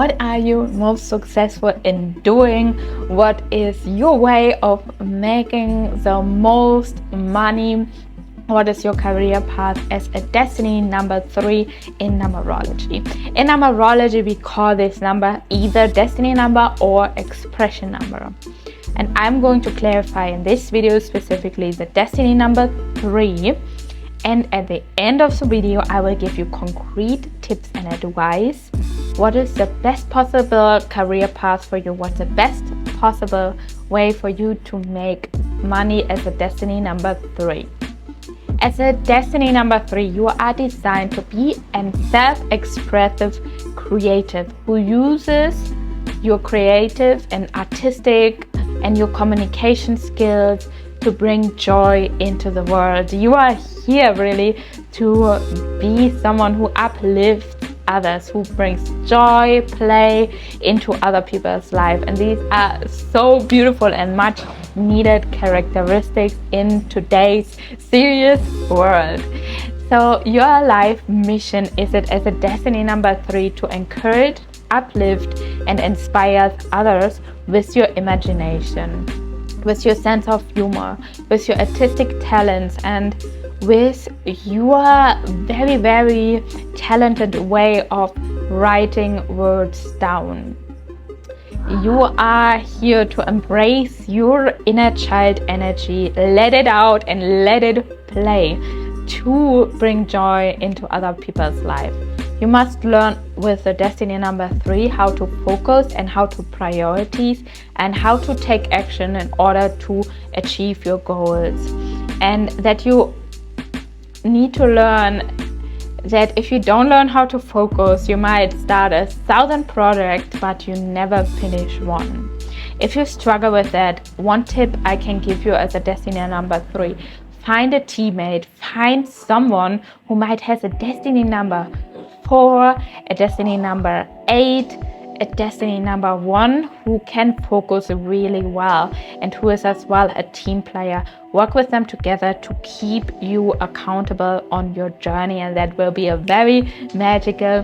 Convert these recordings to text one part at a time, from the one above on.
what are you most successful in doing? What is your way of making the most money? What is your career path as a destiny number 3 in numerology? In numerology, we call this number either destiny number or expression number. And I'm going to clarify in this video specifically the destiny number 3. And at the end of the video, I will give you concrete tips and advice. What is the best possible career path for you? What's the best possible way for you to make money as a destiny number 3? As a destiny number 3, you are designed to be a self-expressive creative who uses your creative and artistic and your communication skills to bring joy into the world. You are here really to be someone who uplifts others, who brings joy, play into other people's life. And these are so beautiful and much needed characteristics in today's serious world. So your life mission is it as a destiny number 3 to encourage, uplift and inspire others with your imagination, with your sense of humor, with your artistic talents, and with your very, very talented way of writing words down. You are here to embrace your inner child energy, let it out and let it play to bring joy into other people's life. You must learn with the destiny number 3 how to focus and how to prioritize and how to take action in order to achieve your goals. And that you need to learn that if you don't learn how to focus, you might start 1,000 projects, but you never finish one. If you struggle with that, one tip I can give you as a destiny number 3, find a teammate, find someone who might has a destiny number 4, a destiny number 8, a destiny number 1 who can focus really well and who is as well a team player. Work with them together to keep you accountable on your journey, and that will be a very magical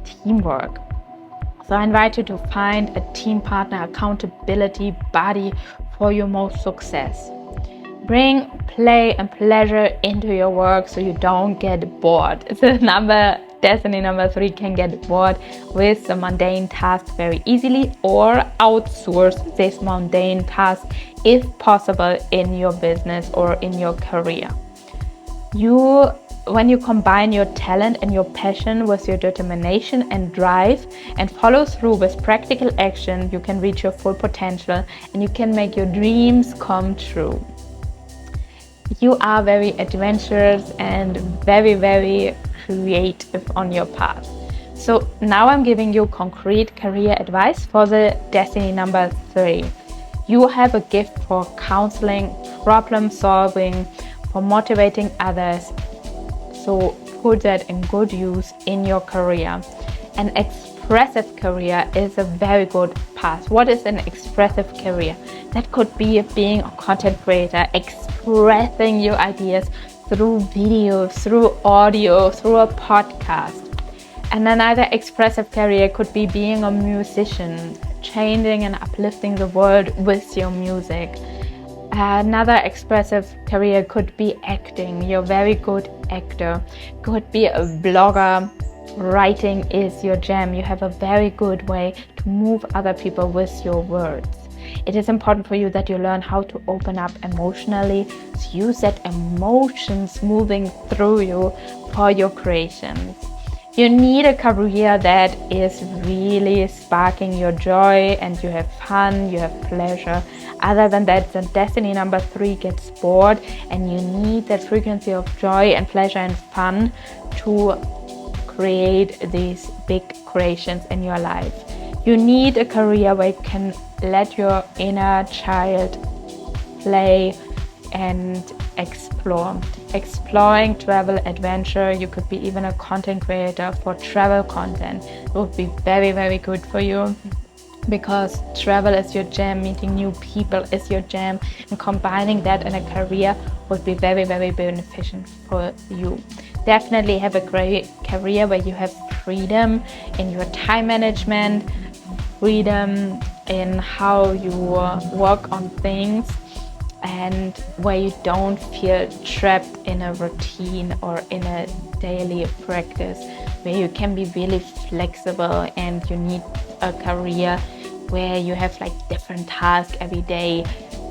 teamwork. So I invite you to find a team partner, accountability buddy for your most success. Bring play and pleasure into your work so you don't get bored. Destiny number 3 can get bored with the mundane task very easily, or outsource this mundane task if possible in your business or in your career. When you combine your talent and your passion with your determination and drive and follow through with practical action, you can reach your full potential and you can make your dreams come true. You are very adventurous and very, very creative on your path. So now I'm giving you concrete career advice for the destiny number 3. You have a gift for counseling, problem solving, for motivating others. So put that in good use in your career. An expressive career is a very good path. What is an expressive career? That could be being a content creator, expressing your ideas through videos, through audio, through a podcast. And another expressive career could be being a musician, changing and uplifting the world with your music. Another expressive career could be acting. You're a very good actor. Could be a blogger. Writing is your jam. You have a very good way to move other people with your words. It is important for you that you learn how to open up emotionally, to use that emotions moving through you for your creations. You need a career that is really sparking your joy and you have fun, you have pleasure. Other than that, the destiny number 3 gets bored and you need that frequency of joy and pleasure and fun to create these big creations in your life. You need a career where you can let your inner child play and explore. Exploring, travel, adventure. You could be even a content creator for travel content. It would be very, very good for you because travel is your jam, meeting new people is your jam, and combining that in a career would be very, very beneficial for you. definitely have a great career where you have freedom in your time management, freedom in how you work on things, and where you don't feel trapped in a routine or in a daily practice, where you can be really flexible, and you need a career where you have like different tasks every day.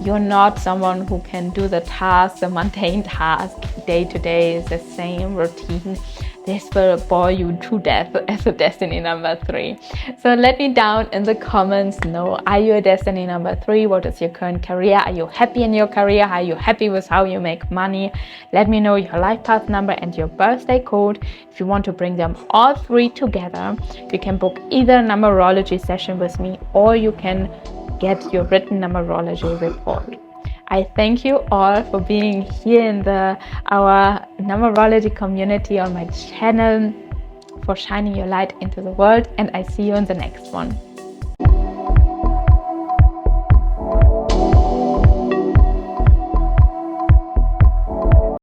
You're not someone who can do the task, the mundane task day to day, is the same routine. This will bore you to death as a destiny number 3. So let me down in the comments know, are you a destiny number 3? What is your current career? Are you happy in your career? Are you happy with how you make money? Let me know your life path number and your birthday code. If you want to bring them all 3 together, you can book either a numerology session with me, or you can get your written numerology report. I thank you all for being here in our numerology community on my channel, for shining your light into the world, and I see you in the next one.